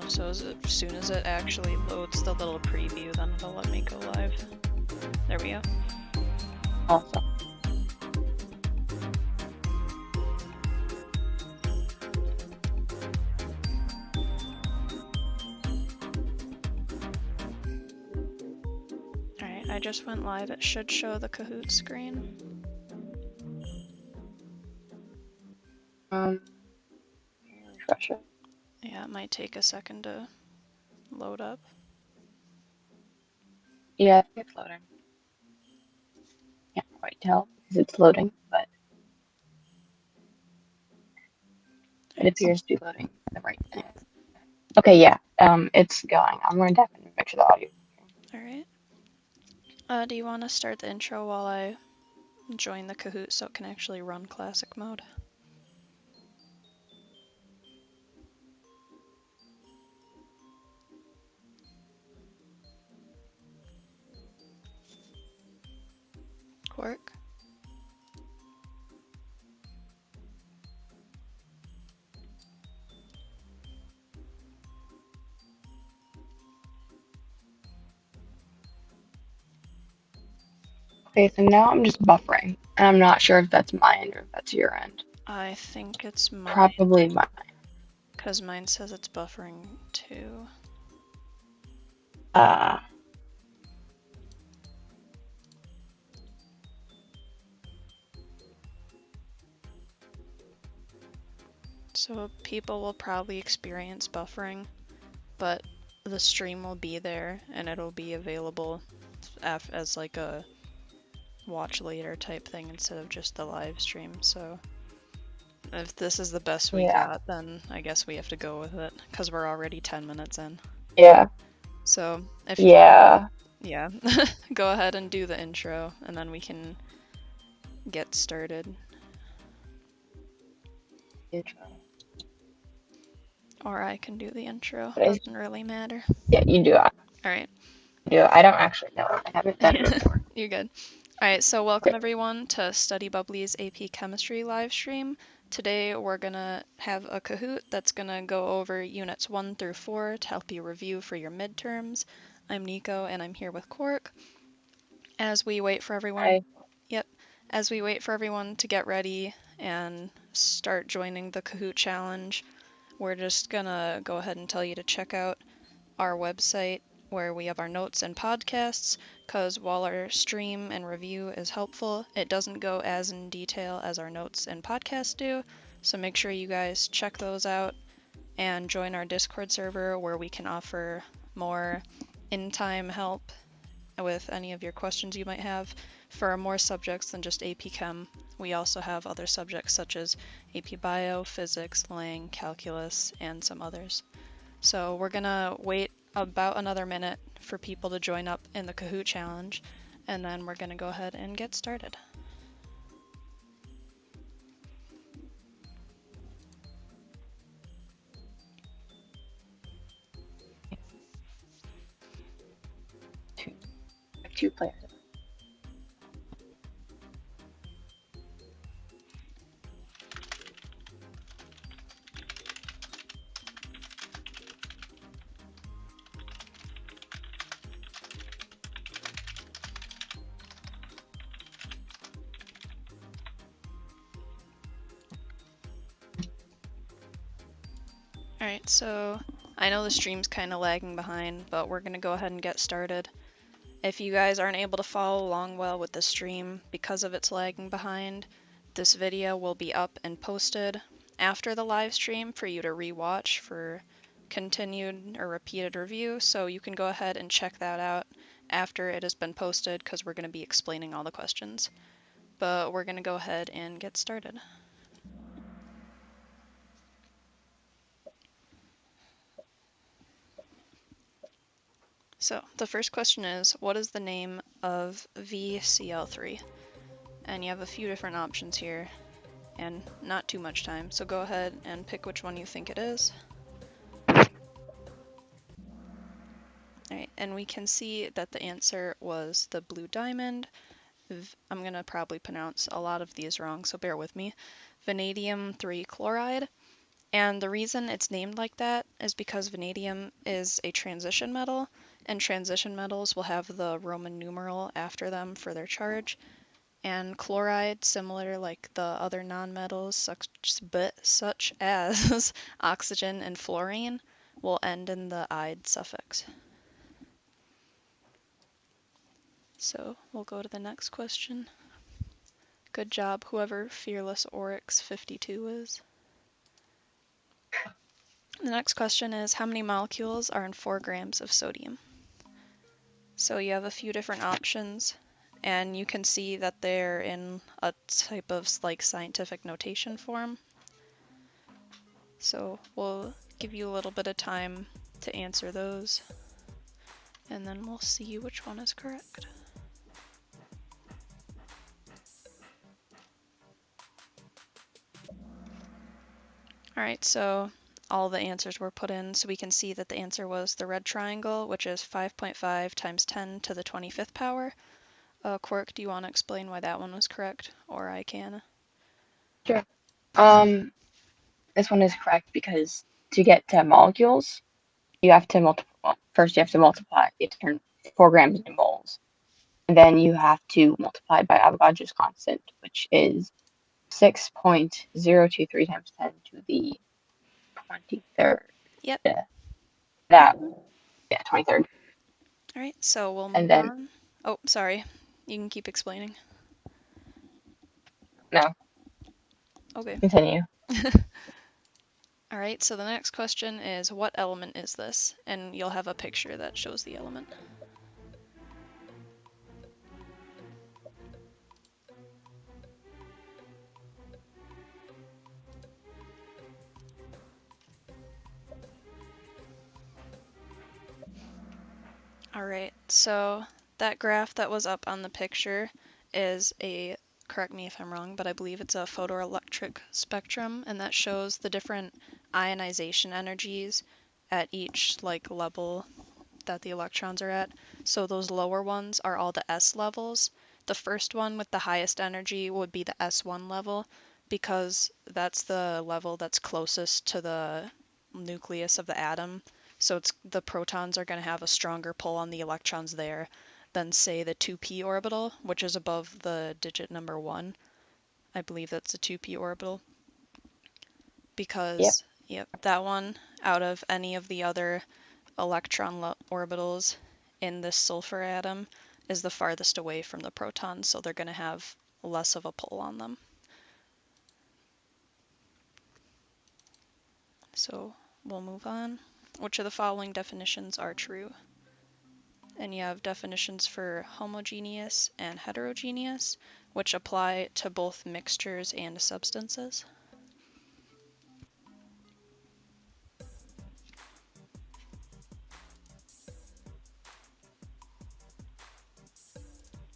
So as soon as it actually loads the little preview, then it'll let me go live. There we go. Awesome. Alright, I just went live. It should show the Kahoot screen. Refresh it. Yeah, it might take a second to load up. Yeah, I think it's loading. Can't quite tell because it's loading, but it appears to be loading the right thing. Okay, yeah, it's going. I'm going to definitely make sure the audio. Alright. Do you want to start the intro while I join the Kahoot so it can actually run classic mode? Quark? Okay, so now I'm just buffering, and I'm not sure if that's my end or if that's your end. I think it's mine. Probably mine. Because mine says it's buffering too. So people will probably experience buffering, but the stream will be there and it'll be available as like a watch later type thing instead of just the live stream. So if this is the best we got, then I guess we have to go with it because we're already 10 minutes in. Yeah. So if yeah, go ahead and do the intro and then we can get started. Intro. Or I can do the intro. But Doesn't really matter. Yeah, you do. Alright. I don't actually know. I haven't done it before. You're good. Alright, so welcome everyone to Study Bubbly's AP Chemistry live stream. Today we're gonna have a Kahoot that's gonna go over units 1 through 4 to help you review for your midterms. I'm Nico and I'm here with Quark. As we wait for everyone, as we wait for everyone to get ready and start joining the Kahoot challenge, we're just gonna go ahead and tell you to check out our website where we have our notes and podcasts, because while our stream and review is helpful, it doesn't go as in detail as our notes and podcasts do, so make sure you guys check those out and join our Discord server where we can offer more in-time help with any of your questions you might have for more subjects than just AP Chem. We also have other subjects such as AP Bio, Physics, Lang, Calculus, and some others. So we're gonna wait about another minute for people to join up in the Kahoot challenge, and then we're gonna go ahead and get started. Two players. Alright, so I know the stream's kind of lagging behind, but we're gonna go ahead and get started. If you guys aren't able to follow along well with the stream because of its lagging behind, this video will be up and posted after the live stream for you to rewatch for continued or repeated review, so you can go ahead and check that out after it has been posted because we're going to be explaining all the questions. But we're going to go ahead and get started. So the first question is, what is the name of VCl3? And you have a few different options here and not too much time, so go ahead and pick which one you think it is. Alright, and we can see that the answer was the blue diamond. I'm going to probably pronounce a lot of these wrong, so bear with me. Vanadium 3 chloride. And the reason it's named like that is because vanadium is a transition metal, and transition metals will have the Roman numeral after them for their charge. And chloride, similar like the other nonmetals such as oxygen and fluorine, will end in the "ide" suffix. So we'll go to the next question. Good job, whoever Fearless Oryx 52 is. The next question is, how many molecules are in 4 grams of sodium? So you have a few different options, and you can see that they're in a type of like scientific notation form. So we'll give you a little bit of time to answer those, and then we'll see which one is correct. All right, so all the answers were put in, so we can see that the answer was the red triangle, which is 5.5 times 10 to the 25th power. Quark, do you want to explain why that one was correct, or I can? Sure. This one is correct because to get to molecules, you have to multiply. Well, first, you have to multiply. You have to turn 4 grams into moles, and then you have to multiply by Avogadro's constant, which is 6.023 times 10 to the 23rd. Yep. That, yeah, 23rd. All right, so we'll And move then, on. Oh, sorry. You can keep explaining. no, Okay. continue. All right, so the next question is, what element is this? And you'll have a picture that shows the element. All right, so that graph that was up on the picture is a, correct me if I'm wrong, but I believe it's a photoelectric spectrum, and that shows the different ionization energies at each like level that the electrons are at. So those lower ones are all the S levels. The first one with the highest energy would be the S1 level, because that's the level that's closest to the nucleus of the atom. So it's the protons are going to have a stronger pull on the electrons there than, say, the 2p orbital, which is above the digit number 1. I believe that's a 2p orbital. Because, yep, that one, out of any of the other electron orbitals in this sulfur atom, is the farthest away from the protons, so they're going to have less of a pull on them. So we'll move on. Which of the following definitions are true? And you have definitions for homogeneous and heterogeneous, which apply to both mixtures and substances.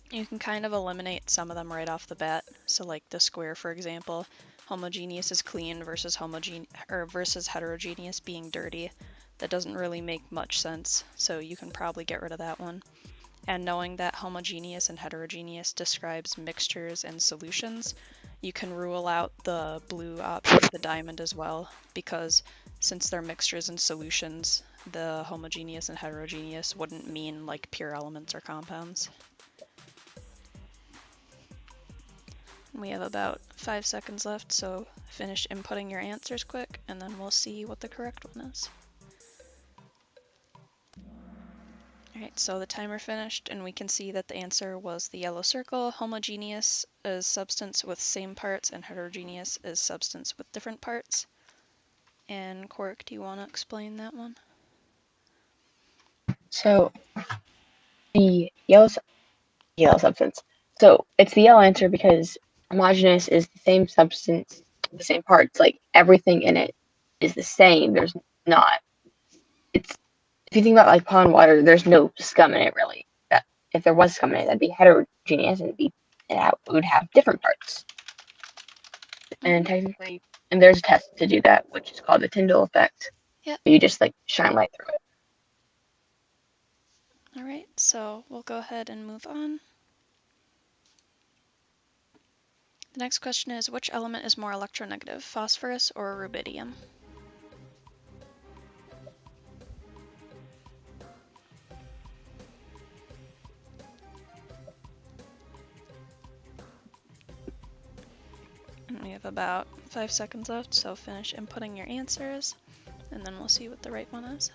You can kind of eliminate some of them right off the bat. So like the square, for example, homogeneous is clean versus heterogeneous being dirty. That doesn't really make much sense, so you can probably get rid of that one. And knowing that homogeneous and heterogeneous describes mixtures and solutions, you can rule out the blue option, the diamond, as well, because since they're mixtures and solutions, the homogeneous and heterogeneous wouldn't mean like pure elements or compounds. We have about 5 seconds left, so finish inputting your answers quick, and then we'll see what the correct one is. Alright, so the timer finished, and we can see that the answer was the yellow circle. Homogeneous is substance with same parts, and heterogeneous is substance with different parts. And Quark, do you want to explain that one? So, the yellow substance. So, it's the yellow answer because homogeneous is the same substance, the same parts. Like, everything in it is the same. There's not. It's, if you think about like pond water, there's no scum in it really. That if there was scum in it, that'd be heterogeneous, and it would have different parts. And technically, and there's a test to do that, which is called the Tyndall effect. Yep. You just like shine light through it. Alright, so we'll go ahead and move on. The next question is, which element is more electronegative, phosphorus or rubidium? And we have about 5 seconds left, so finish inputting your answers, and then we'll see what the right one is.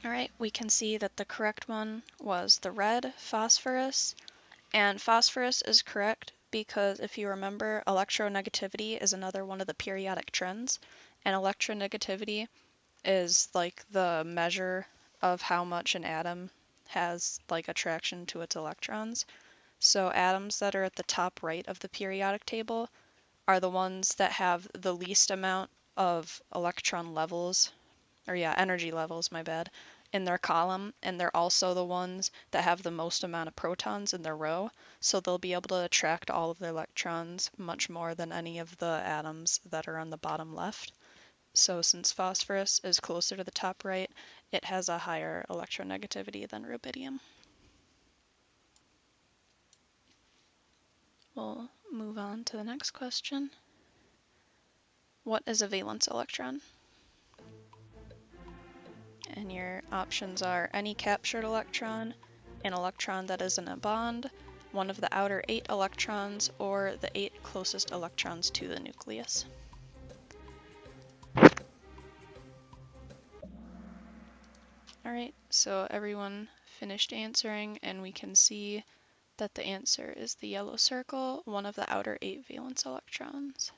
Alright, we can see that the correct one was the red, phosphorus, and phosphorus is correct because if you remember, electronegativity is another one of the periodic trends, and electronegativity is like the measure of how much an atom has like attraction to its electrons. So atoms that are at the top right of the periodic table are the ones that have the least amount of electron levels, or yeah, energy levels, my bad, in their column, and they're also the ones that have the most amount of protons in their row, so they'll be able to attract all of the electrons much more than any of the atoms that are on the bottom left. So since phosphorus is closer to the top right, it has a higher electronegativity than rubidium. We'll move on to the next question. What is a valence electron? And your options are any captured electron, an electron that is in a bond, one of the outer 8 electrons, or the 8 closest electrons to the nucleus. Alright, so everyone finished answering, and we can see that the answer is the yellow circle, one of the outer 8 valence electrons.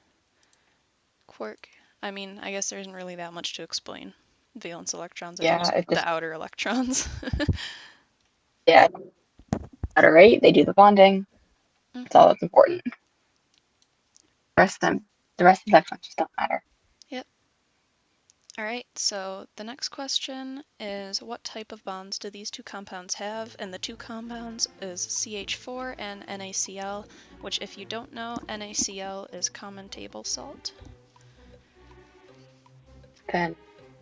Quark. I mean, I guess there isn't really that much to explain. Valence electrons are just the outer electrons. Yeah, outer 8, they do the bonding. That's all that's important. The rest of the electrons just don't matter. Yep. Alright, so the next question is what type of bonds do these two compounds have? And the two compounds is CH4 and NaCl, which if you don't know, NaCl is common table salt. Then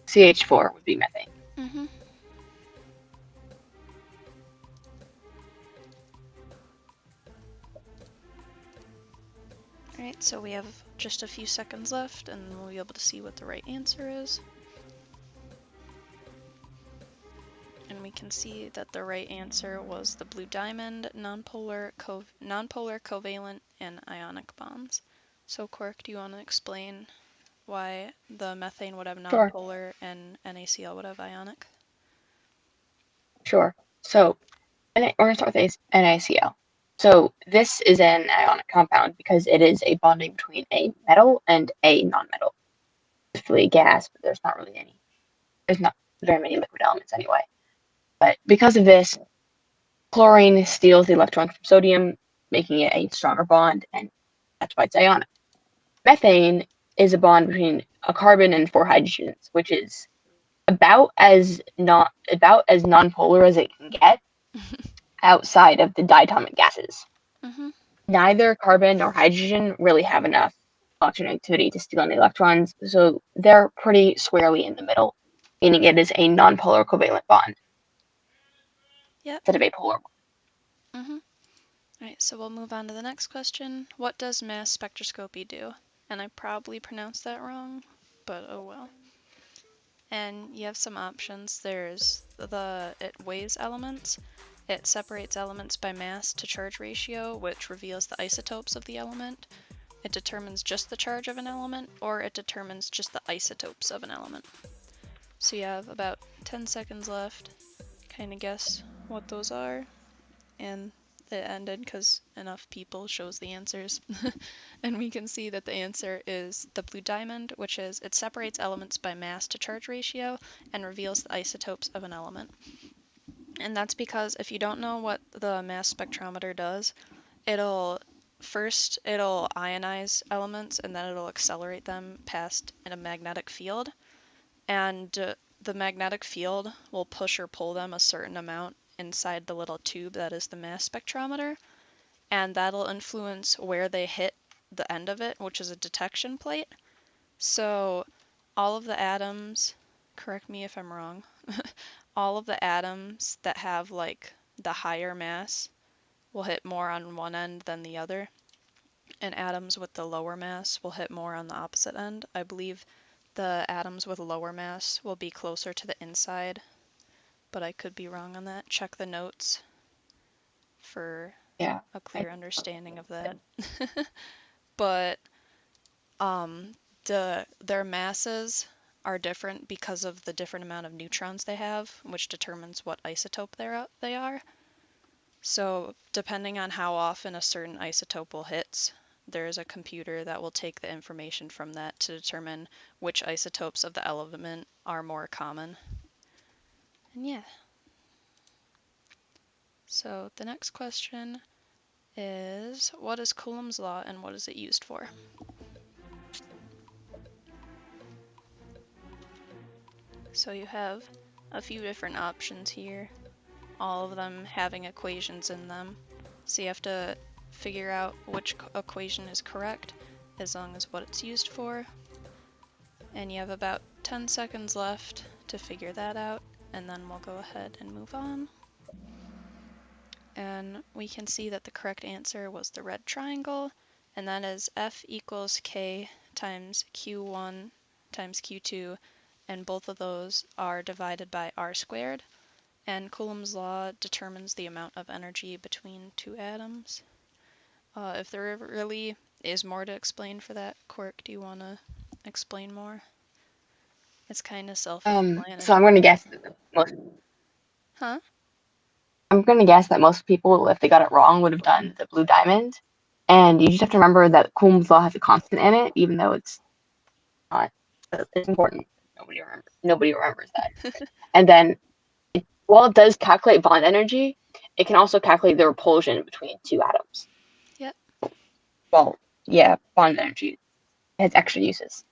CH4 would be methane. Mm-hmm. Alright, so we have just a few seconds left and we'll be able to see what the right answer is. And we can see that the right answer was the blue diamond, nonpolar, covalent, and ionic bonds. So Quark, do you want to explain why the methane would have nonpolar and NaCl would have ionic? Sure. So we're going to start with NaCl. So this is an ionic compound because it is a bonding between a metal and a nonmetal. It's usually gas, but there's not very many liquid elements anyway. But because of this, chlorine steals the electron from sodium, making it a stronger bond, and that's why it's ionic. Methane is a bond between a carbon and 4 hydrogens, which is about as nonpolar as it can get outside of the diatomic gases. Mm-hmm. Neither carbon nor hydrogen really have enough electronegativity to steal any electrons, so they're pretty squarely in the middle, meaning it is a nonpolar covalent bond. Yep. Instead of a polar one. Mm-hmm. Alright, so we'll move on to the next question. What does mass spectroscopy do? And I probably pronounced that wrong, but oh well. And you have some options. There's it weighs elements. It separates elements by mass to charge ratio, which reveals the isotopes of the element. It determines just the charge of an element, or it determines just the isotopes of an element. So you have about 10 seconds left. Kind of guess what those are. And it ended because enough people shows the answers. And we can see that the answer is the blue diamond, which is it separates elements by mass to charge ratio and reveals the isotopes of an element. And that's because if you don't know what the mass spectrometer does, it'll ionize elements and then it'll accelerate them past in a magnetic field. And the magnetic field will push or pull them a certain amount inside the little tube that is the mass spectrometer, and that'll influence where they hit the end of it, which is a detection plate. So all of the atoms, correct me if I'm wrong, all of the atoms that have like the higher mass will hit more on one end than the other, and atoms with the lower mass will hit more on the opposite end. I believe the atoms with lower mass will be closer to the inside, but I could be wrong on that. Check the notes for Yeah. a clear understanding of that. But their masses are different because of the different amount of neutrons they have, which determines what isotope they are. So depending on how often a certain isotope will hit, there's a computer that will take the information from that to determine which isotopes of the element are more common. And yeah. So the next question is, what is Coulomb's law and what is it used for? So you have a few different options here, all of them having equations in them. So you have to figure out which equation is correct as long as what it's used for. And you have about 10 seconds left to figure that out, and then we'll go ahead and move on. And we can see that the correct answer was the red triangle, and that is F equals K times Q1 times Q2, and both of those are divided by R squared. And Coulomb's law determines the amount of energy between two atoms. If there really is more to explain for that, Quirk, do you want to explain more? It's kind of So I'm self-explanatory. going to guess that Huh? most people, if they got it wrong, would have done the blue diamond. And you just have to remember that Coulomb's law has a constant in it, even though it's not. It's important. Nobody remembers that. And then, while it does calculate bond energy, it can also calculate the repulsion between two atoms. Yep. Well, yeah, bond energy has extra uses.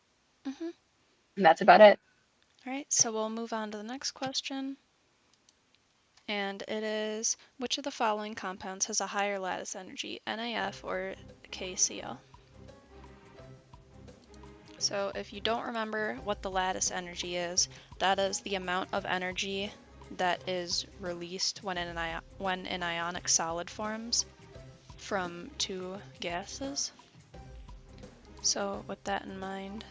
Mm-hmm. And that's about it. All right, so we'll move on to the next question. And it is, which of the following compounds has a higher lattice energy, NAF or KCl? So if you don't remember what the lattice energy is, that is the amount of energy that is released when an ionic solid forms from two gases. So with that in mind,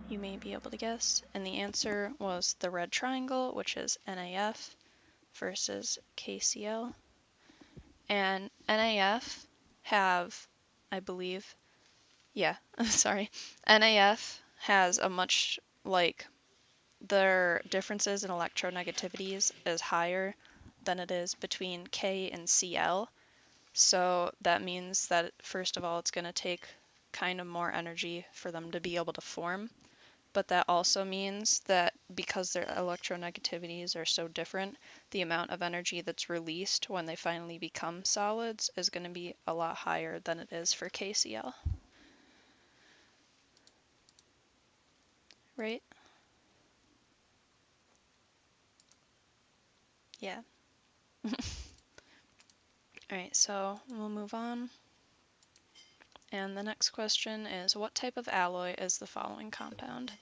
you may be able to guess. And the answer was the red triangle, which is NAF versus KCl. And NAF have, I believe, yeah, sorry, NAF has a much, like, their differences in electronegativities is higher than it is between K and Cl. So that means that, first of all, it's going to take kind of more energy for them to be able to form. But that also means that because their electronegativities are so different, the amount of energy that's released when they finally become solids is going to be a lot higher than it is for KCl. Right? Yeah. Alright, so we'll move on. And the next question is, what type of alloy is the following compound?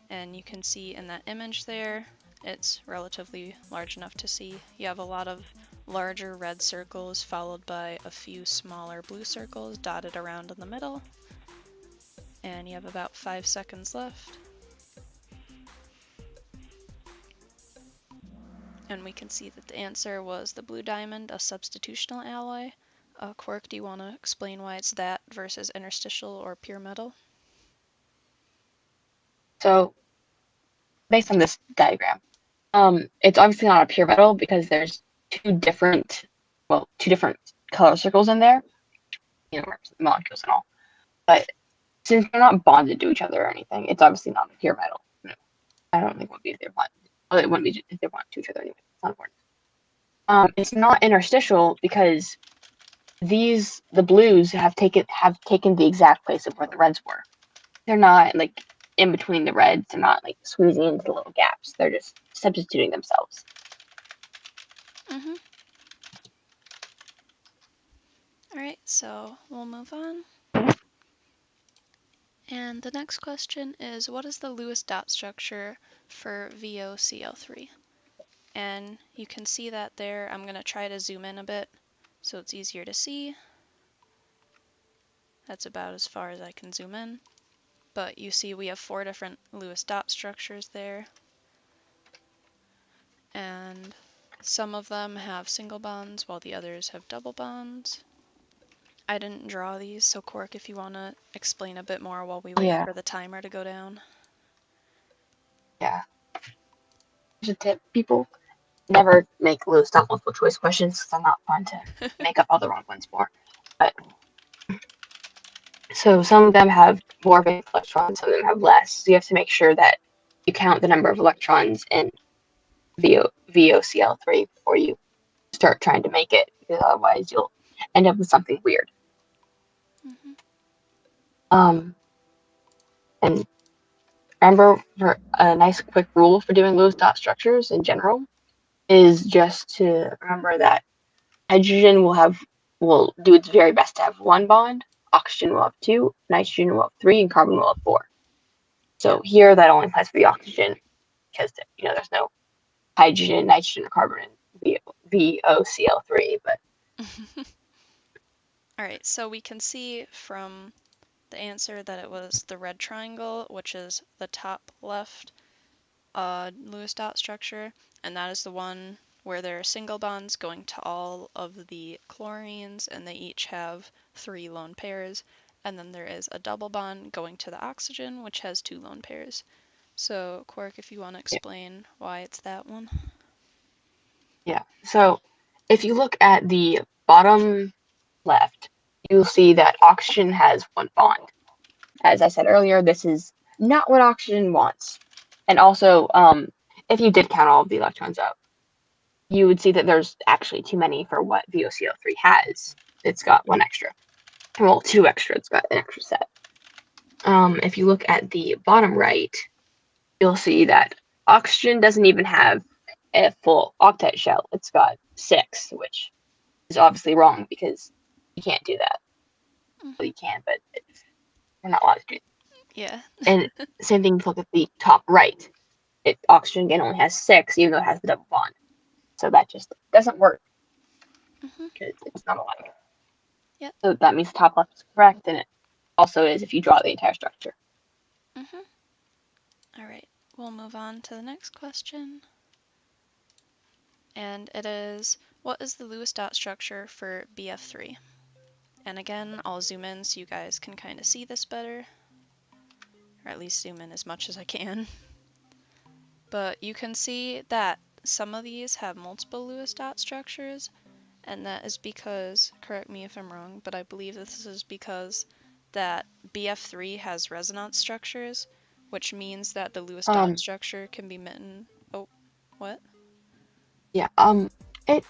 And you can see in that image there, it's relatively large enough to see. You have a lot of larger red circles followed by a few smaller blue circles dotted around in the middle. And you have about 5 seconds left. And we can see that the answer was the blue diamond, a substitutional alloy. Quark, do you want to explain why it's that versus interstitial or pure metal? So, based on this diagram, it's obviously not a pure metal because there's two different color circles in there, molecules and all. But since they're not bonded to each other or anything, it's obviously not a pure metal. No, I don't think it would be if they're bonded. Well, it wouldn't be if they're bonded to each other anyway. It's not important. It's not interstitial because the blues have taken the exact place of where the reds were. They're not like in between the reds. They're not like squeezing into the little gaps. They're just substituting themselves. Mm-hmm. Alright, so we'll move on. And the next question is, what is the Lewis dot structure for VOCl3? And you can see that there. I'm going to try to zoom in a bit so it's easier to see. That's about as far as I can zoom in. But you see we have 4 different Lewis dot structures there. And Some of them have single bonds while the others have double bonds. I didn't draw these, so Cork, if you want to explain a bit more while we wait for the timer to go down. Yeah. Here's a tip, people. Never make Lewis dot multiple choice questions because I'm not fun to make up all the wrong ones for. But so some of them have more valence electrons, some of them have less. So you have to make sure that you count the number of electrons in VOCl3 before you start trying to make it, because otherwise you'll end up with something weird. And remember, for a nice quick rule for doing Lewis dot structures in general is just to remember that hydrogen will do its very best to have one bond, oxygen will have two, nitrogen will have three, and carbon will have four. So here that only applies for the oxygen because there's no hydrogen, nitrogen, or carbon in VOCl3. But all right, so we can see from the answer that it was the red triangle, which is the top left Lewis dot structure, and that is the one where there are single bonds going to all of the chlorines, and they each have 3 lone pairs, and then there is a double bond going to the oxygen, which has 2 lone pairs. So, Quark, if you want to explain why it's that one. Yeah, so if you look at the bottom left, you'll see that oxygen has one bond. As I said earlier, this is not what oxygen wants. And also, if you did count all of the electrons up, you would see that there's actually too many for what VOCl3 has. It's got one extra. Well, two extra. It's got an extra set. If you look at the bottom right, you'll see that oxygen doesn't even have a full octet shell. It's got 6, which is obviously wrong because you can't do that. Well, you can, but we're not allowed to do it. Yeah. And same thing, if you look at the top right. Oxygen again only has 6, even though it has the double bond. So that just doesn't work because it's not alike. Yep. So that means the top left is correct, and it also is if you draw the entire structure. All right, we'll move on to the next question. And it is, what is the Lewis dot structure for BF3? And again, I'll zoom in so you guys can kind of see this better, or at least zoom in as much as I can. But you can see that some of these have multiple Lewis dot structures, and that is because, correct me if I'm wrong, but I believe this is because that BF3 has resonance structures, which means that the Lewis dot structure can be written. Oh, what? Yeah. It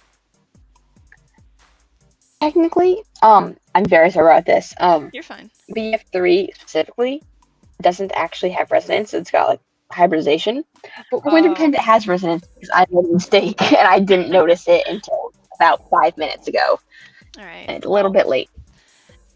technically, I'm very sorry about this. You're fine. BF3 specifically doesn't actually have resonance. It's got like hybridization, but we're going to pretend it has resonance because I made a mistake and I didn't notice it until about 5 minutes ago. All right. And it's a little bit late.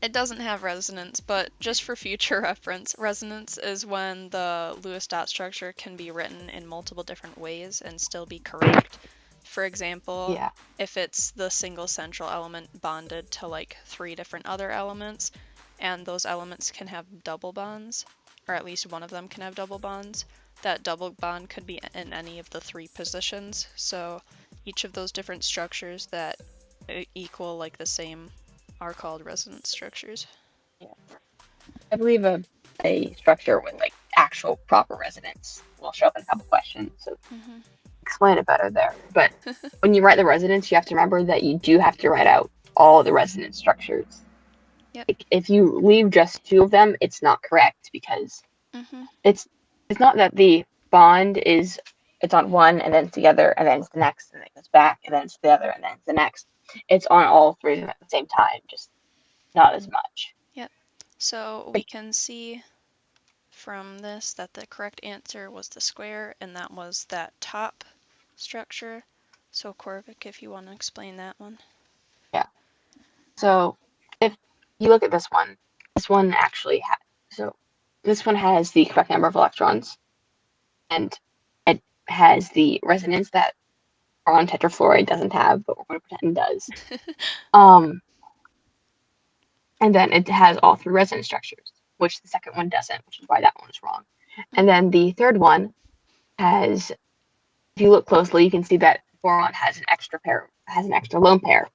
It doesn't have resonance, but just for future reference, resonance is when the Lewis dot structure can be written in multiple different ways and still be correct. For example, if it's the single central element bonded to like 3 different other elements, and those elements can have double bonds, or at least one of them can have double bonds, that double bond could be in any of the 3 positions. So each of those different structures that equal like the same are called resonance structures. Yeah. I believe a structure with like actual proper resonance will show up in a couple questions. So explain it better there. But when you write the resonance, you have to remember that you do have to write out all the resonance structures. Yep. Like, if you leave just 2 of them, it's not correct because it's not that the bond it's on one and then it's the other and then it's the next and then it goes back and then it's the other and then it's the next. It's on all 3 of them at the same time, just not as much. Yep. So we can see from this that the correct answer was the square, and that was that top structure. So Corvic, if you want to explain that one. Yeah. So if you look at this one actually this one has the correct number of electrons, and it has the resonance that boron tetrafluoride doesn't have, but we're going to pretend it does. And then it has all 3 resonance structures, which the second one doesn't, which is why that one is wrong. And then the third one has, if you look closely, you can see that boron has an extra lone pair.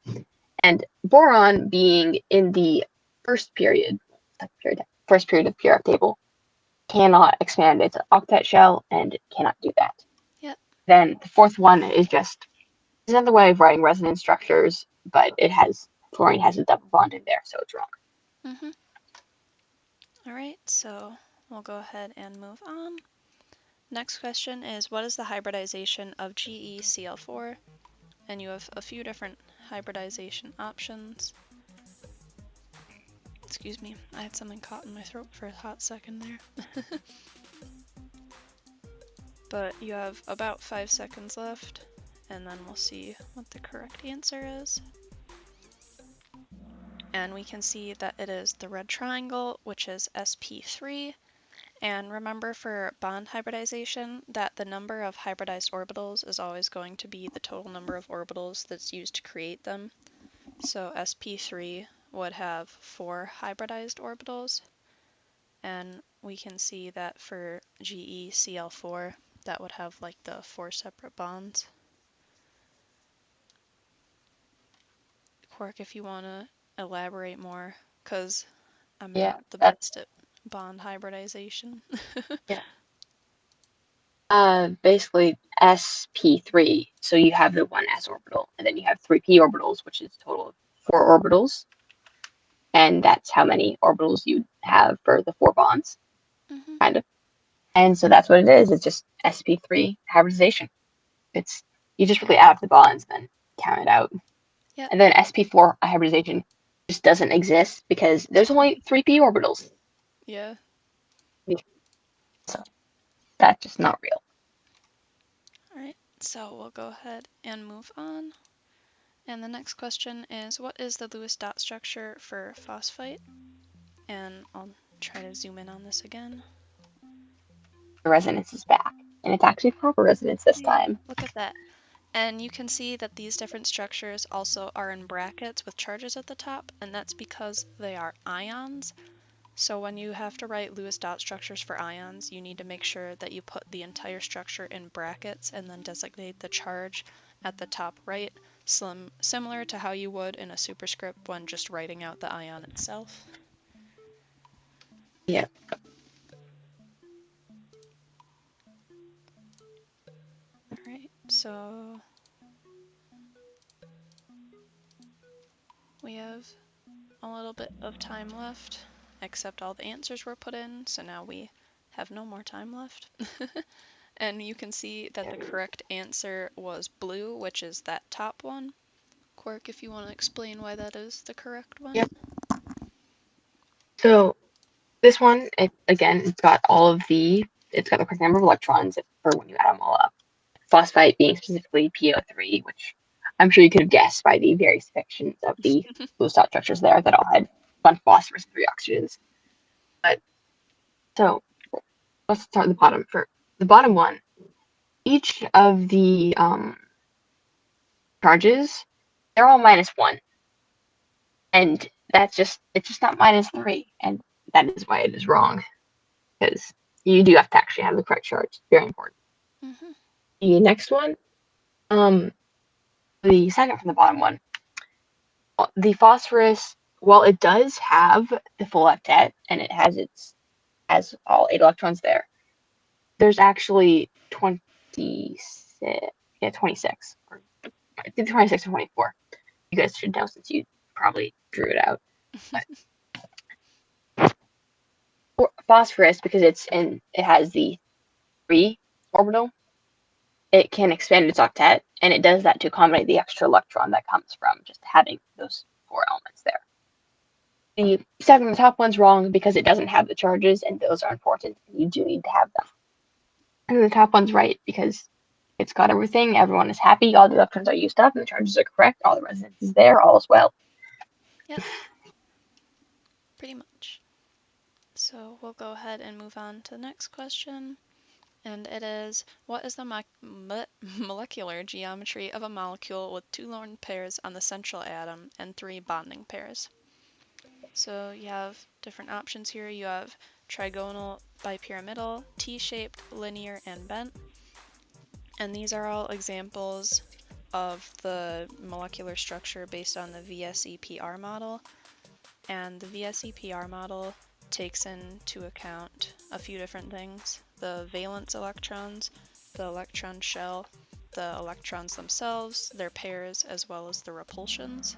And boron being in the first period of the periodic table cannot expand its octet shell and cannot do that. Yep. Then the fourth one is just another way of writing resonance structures, but fluorine has a double bond in there, so it's wrong. Mm-hmm. All right, so we'll go ahead and move on. Next question is, what is the hybridization of GeCl4? And you have a few different hybridization options. Excuse me, I had something caught in my throat for a hot second there. But you have about 5 seconds left, and then we'll see what the correct answer is. And we can see that it is the red triangle, which is sp3. And remember for bond hybridization that the number of hybridized orbitals is always going to be the total number of orbitals that's used to create them. So sp3 would have 4 hybridized orbitals, and we can see that for GeCl4 that would have like the 4 separate bonds. Quark, if you want to elaborate more, because I'm not the best at bond hybridization. Yeah. Basically sp3. So you have the one s orbital, and then you have 3 p orbitals, which is a total of 4 orbitals. And that's how many orbitals you have for the 4 bonds, kind of. And so that's what it is. It's just sp3 hybridization. You just really add up the bonds, then count it out. Yep. And then sp4 hybridization just doesn't exist because there's only 3 p orbitals. Yeah. So that's just not real. Alright, so we'll go ahead and move on. And the next question is, what is the Lewis dot structure for phosphite? And I'll try to zoom in on this again. The resonance is back, and it's actually proper resonance this time. Look at that. And you can see that these different structures also are in brackets with charges at the top, and that's because they are ions. So when you have to write Lewis dot structures for ions, you need to make sure that you put the entire structure in brackets and then designate the charge at the top right, similar to how you would in a superscript when just writing out the ion itself. Yeah. Alright, so we have a little bit of time left, except all the answers were put in, so now we have no more time left. And you can see that the correct answer was blue, which is that top one. Quark, if you want to explain why that is the correct one. Yep. So this one, it's got it's got the correct number of electrons for when you add them all up. Phosphite being specifically PO3, which I'm sure you could have guessed by the various sections of the Lewis dot structures there that all had 1 phosphorus and 3 oxygens. So let's start at the bottom. For the bottom one, each of the charges, they're all -1. And it's just not -3. And that is why it is wrong. Because you do have to actually have the correct charge. It's very important. The next one, the second from the bottom one, the phosphorus, while it does have the full octet and it has all 8 electrons there, there's actually 26. Yeah, 26. Or either 26 or 24. You guys should know since you probably drew it out. Phosphorus, because it has the 3 orbital, it can expand its octet, and it does that to accommodate the extra electron that comes from just having those 4 elements there. The second, the top one's wrong because it doesn't have the charges, and those are important. You do need to have them. And the top one's right because it's got everything. Everyone is happy. All the electrons are used up, and the charges are correct. All the resonance is there. All is well. Yep. Pretty much. So we'll go ahead and move on to the next question. And it is, what is the molecular geometry of a molecule with 2 lone pairs on the central atom and 3 bonding pairs? So you have different options here. You have trigonal, bipyramidal, T-shaped, linear, and bent. And these are all examples of the molecular structure based on the VSEPR model. And the VSEPR model takes into account a few different things: the valence electrons, the electron shell, the electrons themselves, their pairs, as well as the repulsions.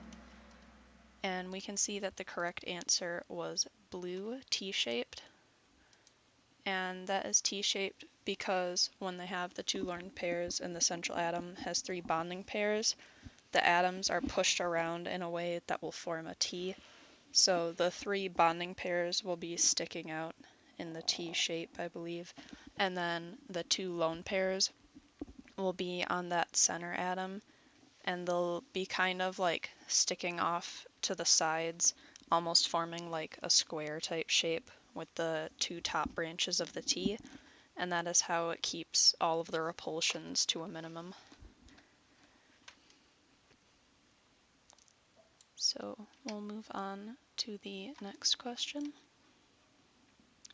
And we can see that the correct answer was blue, T-shaped. And that is T-shaped because when they have the two lone pairs and the central atom has three bonding pairs, the atoms are pushed around in a way that will form a T. So the three bonding pairs will be sticking out in the T shape, I believe. And then the two lone pairs will be on that center atom, and they'll be kind of like sticking off to the sides, almost forming like a square type shape with the two top branches of the T. And that is how it keeps all of the repulsions to a minimum. So we'll move on to the next question.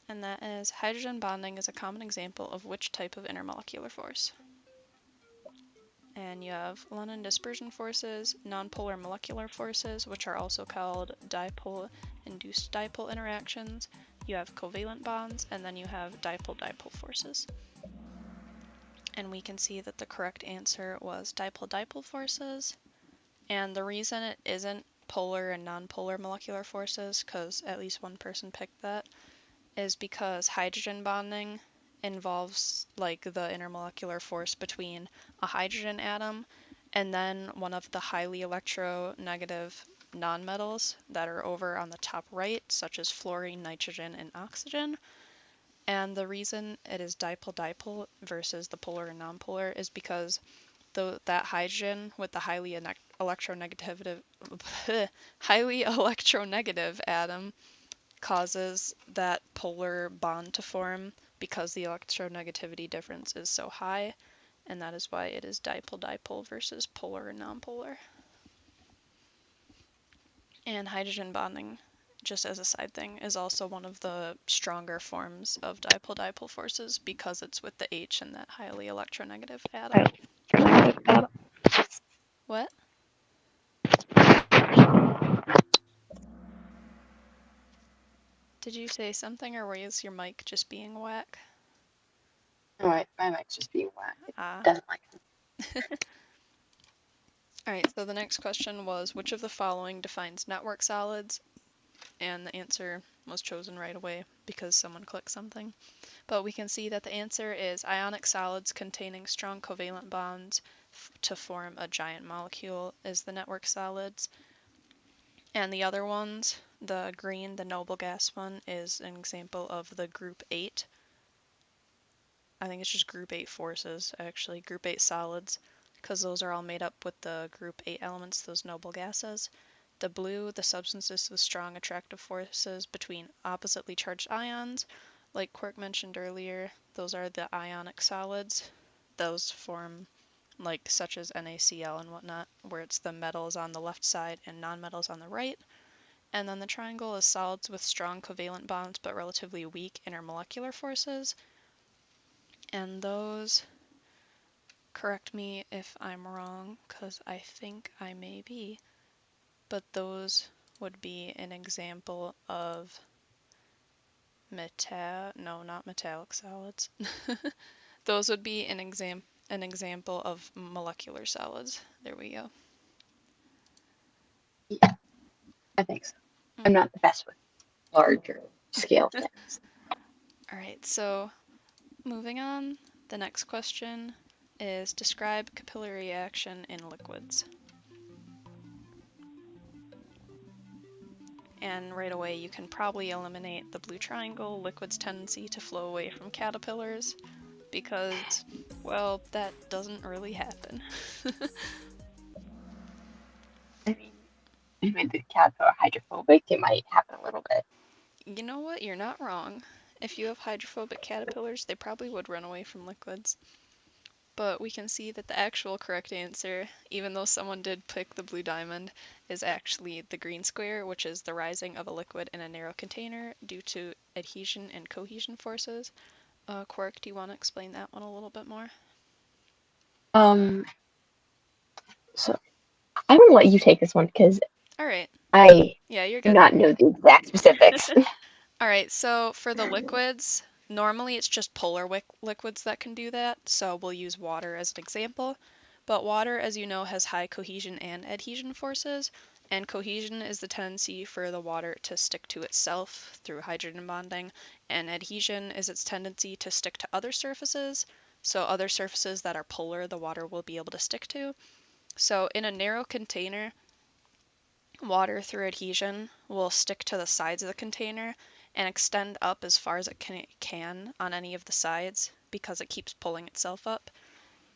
And that is, hydrogen bonding is a common example of which type of intermolecular force? And you have London dispersion forces, nonpolar molecular forces, which are also called dipole-induced dipole interactions. You have covalent bonds, and then you have dipole-dipole forces. And we can see that the correct answer was dipole-dipole forces. And the reason it isn't polar and nonpolar molecular forces, because at least one person picked that, is because hydrogen bonding involves like the intermolecular force between a hydrogen atom and then one of the highly electronegative nonmetals that are over on the top right, such as fluorine, nitrogen, and oxygen. And the reason it is dipole-dipole versus the polar and nonpolar is because that hydrogen with the highly electronegative atom causes that polar bond to form because the electronegativity difference is so high, and that is why it is dipole-dipole versus polar and nonpolar. And hydrogen bonding, just as a side thing, is also one of the stronger forms of dipole-dipole forces because it's with the H in that highly electronegative atom. What? Did you say something, or was your mic just being whack? Alright, my mic's just being whack. It Ah. doesn't like it. Alright, so the next question was, which of the following defines network solids? And the answer was chosen right away because someone clicked something. But we can see that the answer is ionic solids containing strong covalent bonds to form a giant molecule is the network solids. And the other ones, the green, the noble gas one, is an example of the group 8. I think it's just group 8 forces, actually, group 8 solids, because those are all made up with the group 8 elements, those noble gases. The blue, the substances with strong attractive forces between oppositely charged ions. Like Quirk mentioned earlier, those are the ionic solids. Those form like such as NaCl and whatnot, where it's the metals on the left side and nonmetals on the right. And then the triangle is solids with strong covalent bonds but relatively weak intermolecular forces. And those, correct me if I'm wrong, because I think I may be, but those would be an example of not metallic solids. Those would be an example of molecular solids. There we go. Yeah, I think so. I'm not the best with larger scale things. All right, so moving on, the next question is describe capillary action in liquids. And right away you can probably eliminate the blue triangle, liquid's tendency to flow away from caterpillars, because, well, that doesn't really happen. I mean, with the caterpillar hydrophobic, it might happen a little bit. You know what? You're not wrong. If you have hydrophobic caterpillars, they probably would run away from liquids. But we can see that the actual correct answer, even though someone did pick the blue diamond, is actually the green square, which is the rising of a liquid in a narrow container due to adhesion and cohesion forces. Quark, do you want to explain that one a little bit more? So I'm gonna let you take this one because All right. I Yeah, you're do good. not know the exact specifics. All right, so for the liquids, normally it's just polar liquids that can do that, so we'll use water as an example. But water, as you know, has high cohesion and adhesion forces, and cohesion is the tendency for the water to stick to itself through hydrogen bonding, and adhesion is its tendency to stick to other surfaces, so other surfaces that are polar the water will be able to stick to. So in a narrow container, water through adhesion will stick to the sides of the container and extend up as far as it can on any of the sides because it keeps pulling itself up.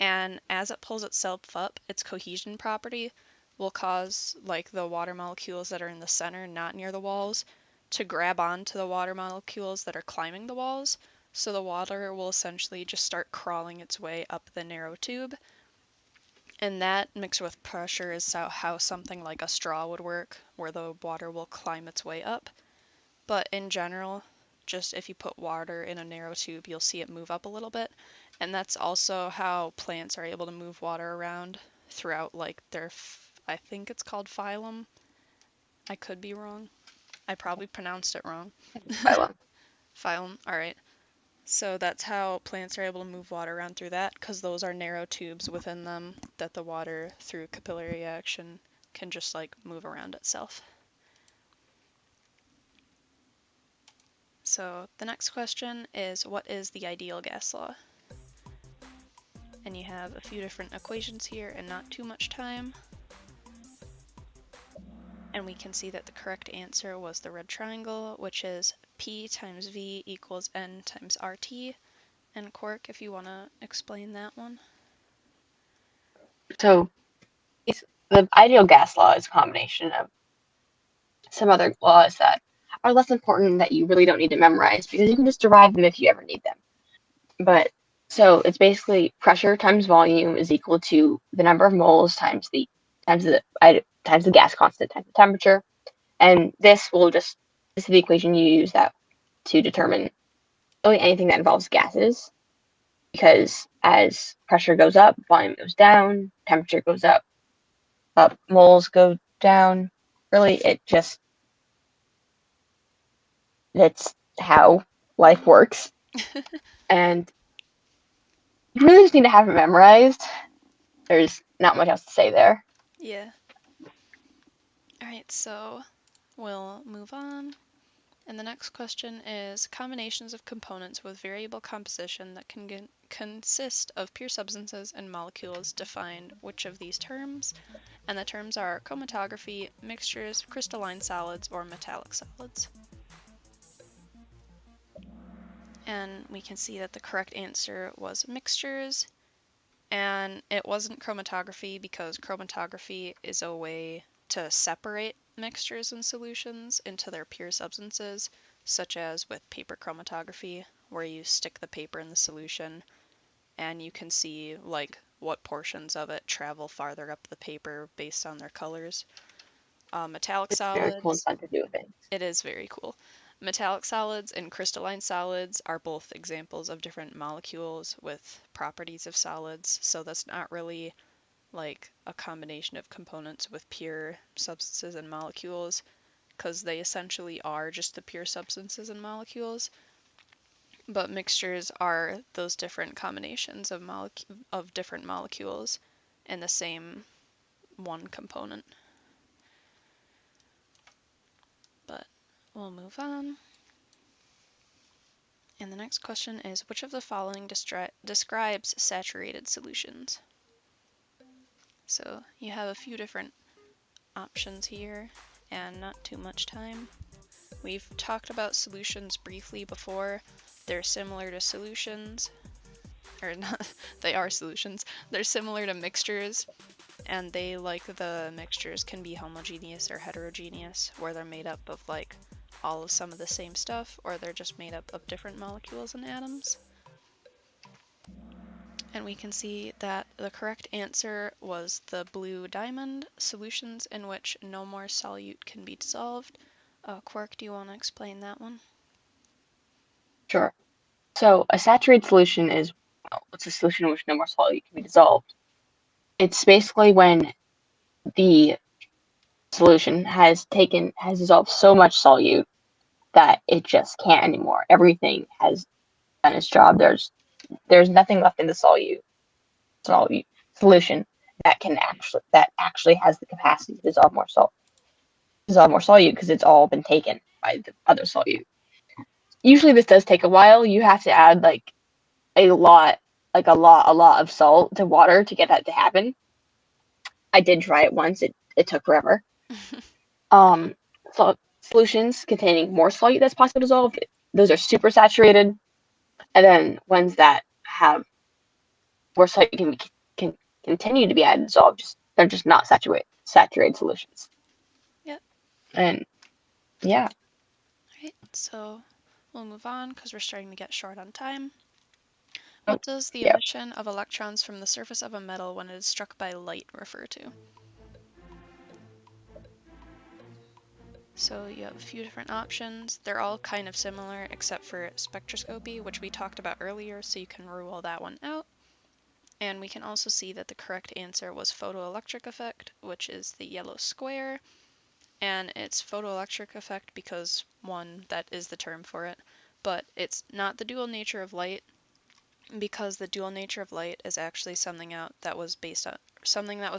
And as it pulls itself up, its cohesion property will cause like the water molecules that are in the center, not near the walls, to grab onto the water molecules that are climbing the walls. So the water will essentially just start crawling its way up the narrow tube. And that mixed with pressure is how something like a straw would work, where the water will climb its way up. But in general, just if you put water in a narrow tube, you'll see it move up a little bit. And that's also how plants are able to move water around throughout like their, I think it's called phylum. I could be wrong. I probably pronounced it wrong. Phylum, all right. So that's how plants are able to move water around through that, because those are narrow tubes within them that the water, through capillary action, can just like move around itself. So the next question is, what is the ideal gas law? And you have a few different equations here and not too much time. And we can see that the correct answer was the red triangle, which is P times V equals N times RT. And Quark, if you want to explain that one. So the ideal gas law is a combination of some other laws that are less important that you really don't need to memorize because you can just derive them if you ever need them. But so it's basically pressure times volume is equal to the number of moles times the gas constant times the temperature, and this is the equation you use that to determine really anything that involves gases because as pressure goes up, volume goes down, temperature goes up, moles go down. Really, that's how life works. And you really just need to have it memorized. There's not much else to say there. Yeah. All right, so we'll move on. And the next question is combinations of components with variable composition that can consist of pure substances and molecules define which of these terms? And the terms are chromatography, mixtures, crystalline solids, or metallic solids. And we can see that the correct answer was mixtures. And it wasn't chromatography because chromatography is a way to separate mixtures and solutions into their pure substances, such as with paper chromatography, where you stick the paper in the solution and you can see like what portions of it travel farther up the paper based on their colors. Metallic It's very cool and solids, fun to do things. it is very cool. Metallic solids and crystalline solids are both examples of different molecules with properties of solids, so that's not really like a combination of components with pure substances and molecules, because they essentially are just the pure substances and molecules. But mixtures are those different combinations of different molecules in the same one component. But we'll move on. And the next question is, which of the following describes saturated solutions? So you have a few different options here and not too much time. We've talked about solutions briefly before. They're similar to solutions, or not, they are solutions. They're similar to mixtures, and they, like the mixtures, can be homogeneous or heterogeneous, where they're made up of like all of some of the same stuff, or they're just made up of different molecules and atoms. And we can see that the correct answer was the blue diamond, solutions in which no more solute can be dissolved. Quark, do you want to explain that one? Sure. So a saturated solution is, well, it's a solution in which no more solute can be dissolved. It's basically when the solution has dissolved so much solute that it just can't anymore. Everything has done its job. There's nothing left in the solute solution that actually has the capacity to dissolve more solute because it's all been taken by the other solute. Usually this does take a while. You have to add like a lot of salt to water to get that to happen. I did try it once. It took forever. So solutions containing more solute that's possible to dissolve, those are super saturated, and then ones that have more solute can continue to be added dissolved. They're just not saturated solutions. Yep. And yeah. All right, so we'll move on because we're starting to get short on time. What does the emission of electrons from the surface of a metal when it is struck by light refer to? So you have a few different options. They're all kind of similar except for spectroscopy, which we talked about earlier, so you can rule that one out. And we can also see that the correct answer was photoelectric effect, which is the yellow square. And it's photoelectric effect because, one, that is the term for it, but it's not the dual nature of light, because the dual nature of light is actually something that was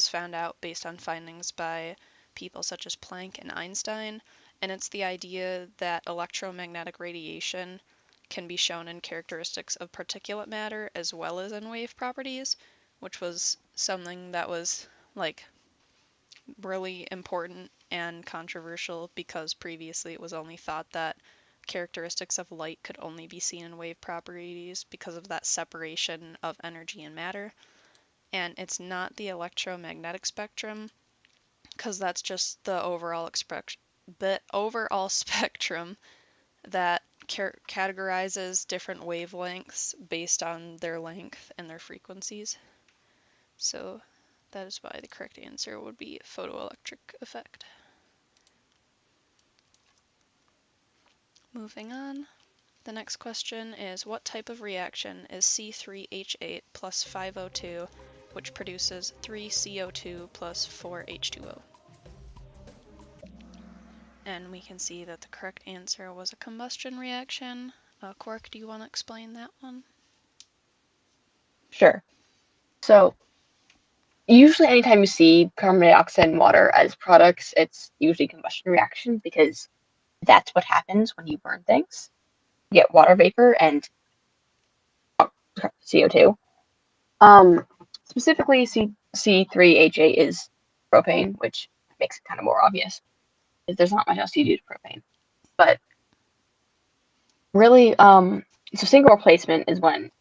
found out based on findings by people such as Planck and Einstein, and it's the idea that electromagnetic radiation can be shown in characteristics of particulate matter as well as in wave properties, which was something that was like really important and controversial because previously it was only thought that characteristics of light could only be seen in wave properties because of that separation of energy and matter. And it's not the electromagnetic spectrum, because that's just the overall spectrum that categorizes different wavelengths based on their length and their frequencies. So that is why the correct answer would be photoelectric effect. Moving on. The next question is, what type of reaction is C3H8 plus 5O2, which produces 3CO2 plus 4H2O? And we can see that the correct answer was a combustion reaction. Quark, do you want to explain that one? Sure. So usually anytime you see carbon dioxide and water as products, it's usually combustion reaction because that's what happens when you burn things. You get water vapor and CO2. Specifically, C3H8 is propane, which makes it kind of more obvious. There's not much else you do to propane. But really, so single replacement isn't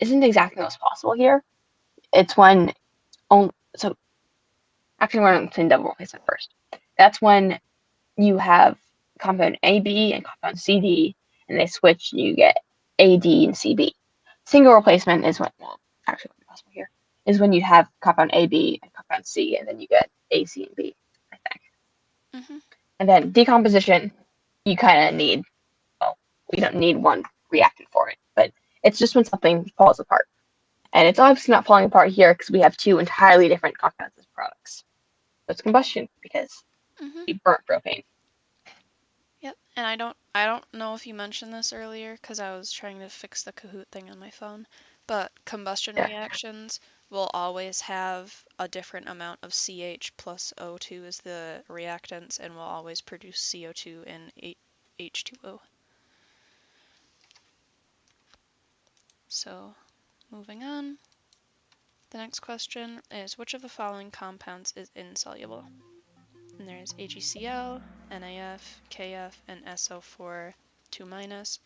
exactly what's possible here. It's when so actually we're going to double replacement first. That's when you have compound AB and compound CD, and they switch, and you get AD and CB. Single replacement is actually what's possible here is when you have compound AB and compound C, and then you get A, C, and B, I think. Mm-hmm. And then decomposition, you kind of need, we don't need one reactant for it, but it's just when something falls apart. And it's obviously not falling apart here because we have two entirely different compounds as products. So it's combustion because we burnt propane. Yep, and I don't know if you mentioned this earlier because I was trying to fix the Kahoot thing on my phone, but combustion reactions will always have a different amount of CH plus O2 as the reactants and will always produce CO2 and H2O. So, moving on. The next question is, which of the following compounds is insoluble? And there's AgCl, NaF, KF, and SO4 2-.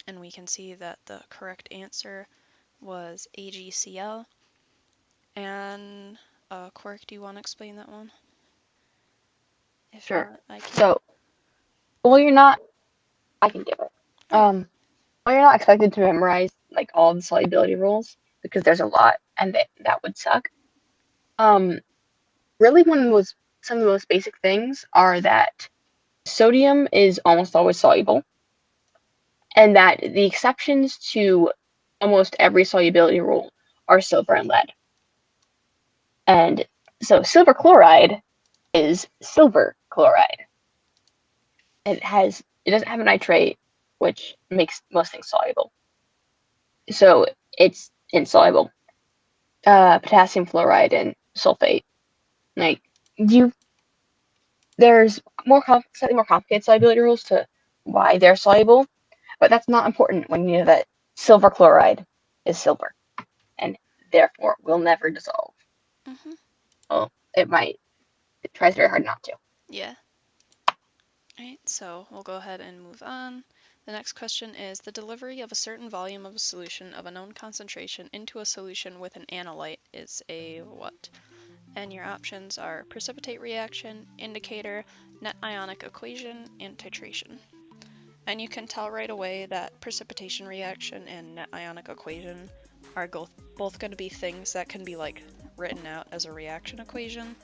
And we can see that the correct answer was AgCl. And Quark, do you want to explain that one? If Sure. not, I can. So, you're not. I can give it. You're not expected to memorize like all the solubility rules because there's a lot, and that would suck. Really, some of the most basic things are that sodium is almost always soluble, and that the exceptions to almost every solubility rule are silver and lead. And So silver chloride is silver chloride. It doesn't have a nitrate, which makes most things soluble. So it's insoluble. Potassium fluoride and sulfate. Like there's slightly more complicated solubility rules to why they're soluble, but that's not important when you know that silver chloride is silver and therefore will never dissolve. Mm-hmm. Well, it might. It tries very hard not to. Yeah. Alright, so we'll go ahead and move on. The next question is the delivery of a certain volume of a solution of a known concentration into a solution with an analyte is a what? And your options are precipitate reaction, indicator, net ionic equation, and titration. And you can tell right away that precipitation reaction and net ionic equation are both going to be things that can be like written out as a reaction equation.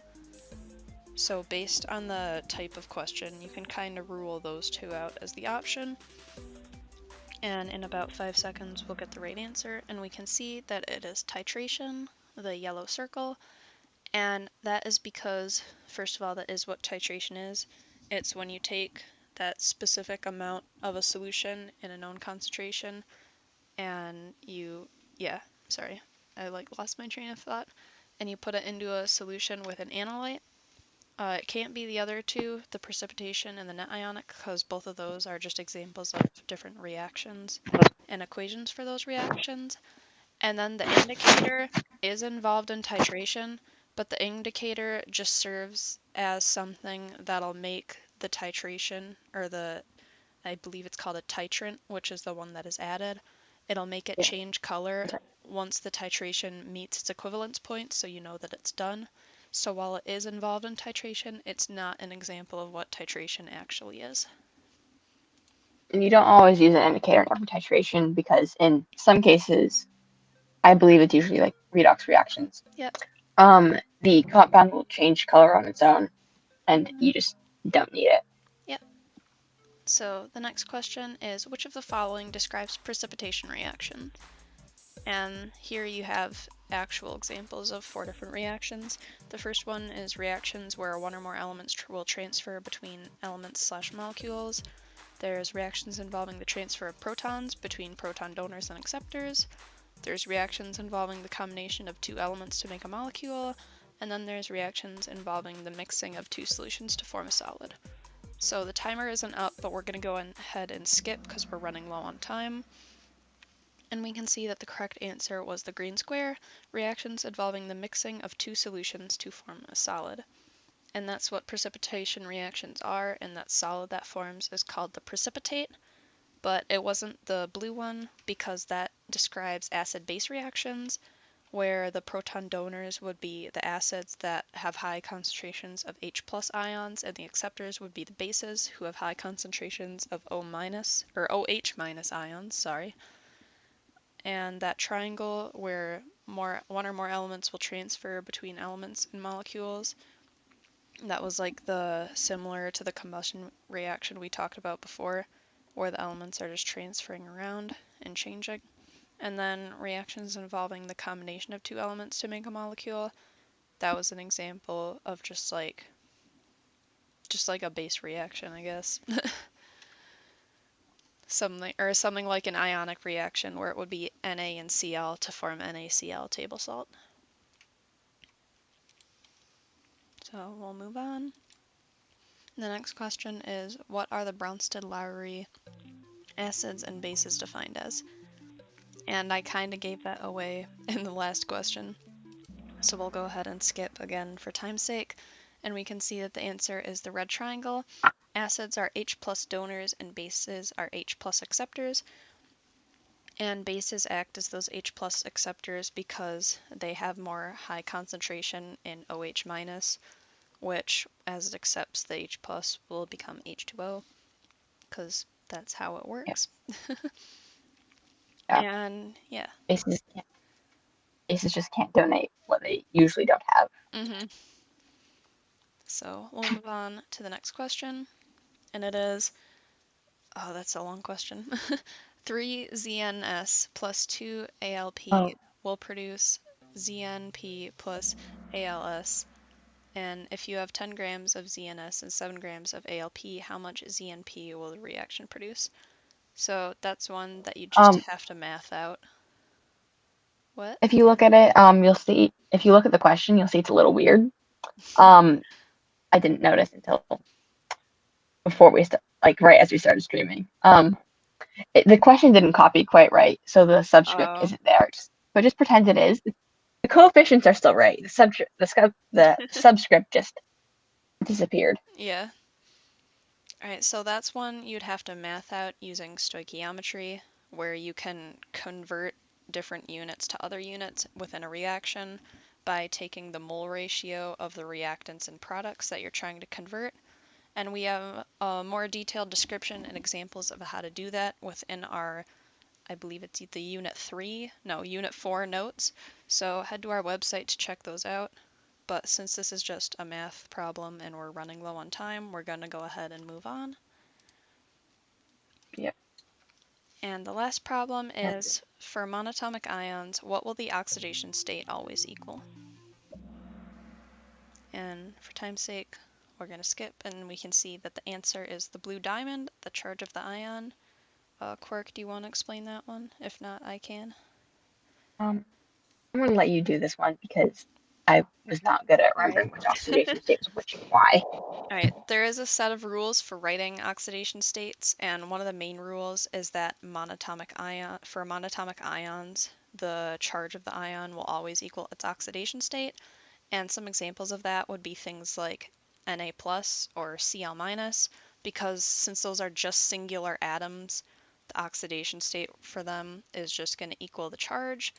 So based on the type of question, you can kind of rule those two out as the option. And in about 5 seconds, we'll get the right answer, and we can see that it is titration, the yellow circle, and that is because, first of all, that is what titration is. It's when you take that specific amount of a solution in a known concentration, and I lost my train of thought, and you put it into a solution with an analyte. It can't be the other two, the precipitation and the net ionic, because both of those are just examples of different reactions and equations for those reactions. And then the indicator is involved in titration, but the indicator just serves as something that'll make the titration, or I believe it's called a titrant, which is the one that is added. It'll make it change color once the titration meets its equivalence point, so you know that it's done. So while it is involved in titration, it's not an example of what titration actually is. And you don't always use an indicator in every titration because in some cases, I believe it's usually like redox reactions. Yep. The compound will change color on its own, and you just don't need it. Yep. So the next question is, which of the following describes precipitation reactions? And here you have actual examples of 4 different reactions. The first one is reactions where one or more elements will transfer between elements/molecules. There's reactions involving the transfer of protons between proton donors and acceptors. There's reactions involving the combination of 2 elements to make a molecule. And then there's reactions involving the mixing of 2 solutions to form a solid. So the timer isn't up, but we're going to go ahead and skip because we're running low on time. And we can see that the correct answer was the green square, reactions involving the mixing of 2 solutions to form a solid. And that's what precipitation reactions are, and that solid that forms is called the precipitate, but it wasn't the blue one because that describes acid-base reactions, where the proton donors would be the acids that have high concentrations of H+ ions, and the acceptors would be the bases who have high concentrations of OH- ions, sorry. And that triangle where one or more elements will transfer between elements and molecules, that was like similar to the combustion reaction we talked about before, where the elements are just transferring around and changing. And then reactions involving the combination of 2 elements to make a molecule, that was an example of just like a base reaction, I guess. Something like an ionic reaction where it would be Na and Cl to form NaCl table salt. So we'll move on. The next question is, what are the Bronsted-Lowry acids and bases defined as? And I kind of gave that away in the last question. So we'll go ahead and skip again for time's sake. And we can see that the answer is the red triangle. Acids are H+ donors and bases are H+ acceptors. And bases act as those H+ acceptors because they have more high concentration in OH-, which, as it accepts the H+, will become H2O, because that's how it works. Yeah. And yeah. Bases just can't donate what they usually don't have. Mm-hmm. So we'll move on to the next question, and it is, oh, that's a long question. 3ZNS plus 2ALP will produce ZNP plus ALS. And if you have 10 grams of ZNS and 7 grams of ALP, how much ZNP will the reaction produce? So that's one that you just have to math out. What? If you look at it, you'll see, if you look at the question, you'll see it's a little weird. I didn't notice until before we like right as we started streaming. The question didn't copy quite right, so the subscript Oh, isn't there. But just pretend it is. The coefficients are still right. The subscript just disappeared. yeah. All right, so that's one you'd have to math out using stoichiometry, where you can convert different units to other units within a reaction by taking the mole ratio of the reactants and products that you're trying to convert. And we have a more detailed description and examples of how to do that within our, I believe it's the Unit 4 notes. So head to our website to check those out. But since this is just a math problem and we're running low on time, we're going to go ahead and move on. Yep. And the last problem is, for monatomic ions, what will the oxidation state always equal? And for time's sake, we're going to skip, and we can see that the answer is the blue diamond, the charge of the ion. Quark, do you want to explain that one? If not, I can. I'm going to let you do this one because I was not good at remembering which oxidation state was which and why. All right, there is a set of rules for writing oxidation states, and one of the main rules is that for monatomic ions, the charge of the ion will always equal its oxidation state. And some examples of that would be things like Na plus or Cl minus, because since those are just singular atoms, the oxidation state for them is just going to equal the charge.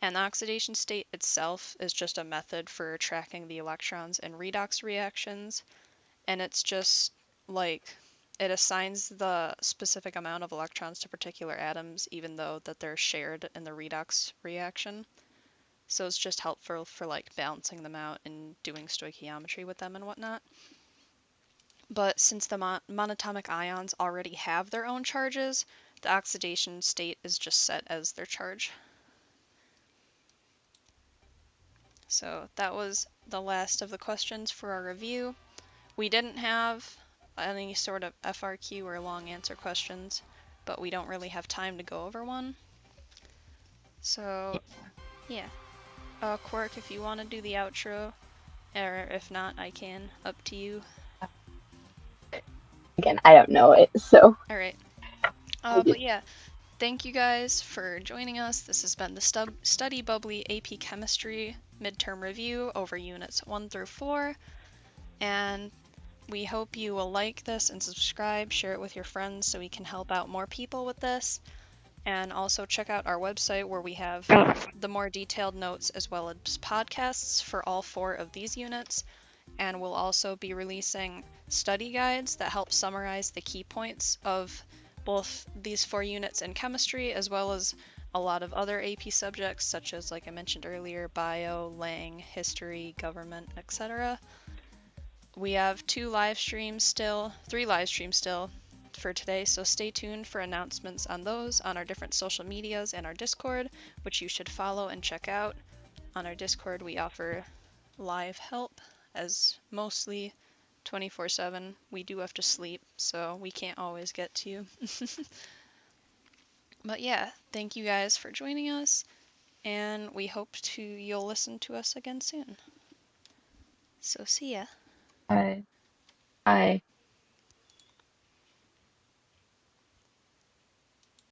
And the oxidation state itself is just a method for tracking the electrons in redox reactions. And it's just like it assigns the specific amount of electrons to particular atoms, even though that they're shared in the redox reaction. So it's just helpful for like balancing them out and doing stoichiometry with them and whatnot. But since the monatomic ions already have their own charges, the oxidation state is just set as their charge. So that was the last of the questions for our review. We didn't have any sort of FRQ or long answer questions, but we don't really have time to go over one. So yeah. Quark, if you want to do the outro, or if not, I can. Up to you. Again, I don't know it, so. All right. But yeah, thank you guys for joining us. This has been the Study Bubbly AP Chemistry midterm review over units 1 through 4. And we hope you will like this and subscribe, share it with your friends so we can help out more people with this. And also check out our website where we have the more detailed notes as well as podcasts for all 4 of these units. And we'll also be releasing study guides that help summarize the key points of both these 4 units in chemistry as well as a lot of other AP subjects such as, like I mentioned earlier, bio, lang, history, government, etc. We have 3 live streams still for today, so stay tuned for announcements on those on our different social medias and our Discord, which you should follow and check out. On our Discord, we offer live help, as mostly 24/7. We do have to sleep, so we can't always get to you. But yeah, thank you guys for joining us, and we hope you'll listen to us again soon. So see ya. Bye. Bye.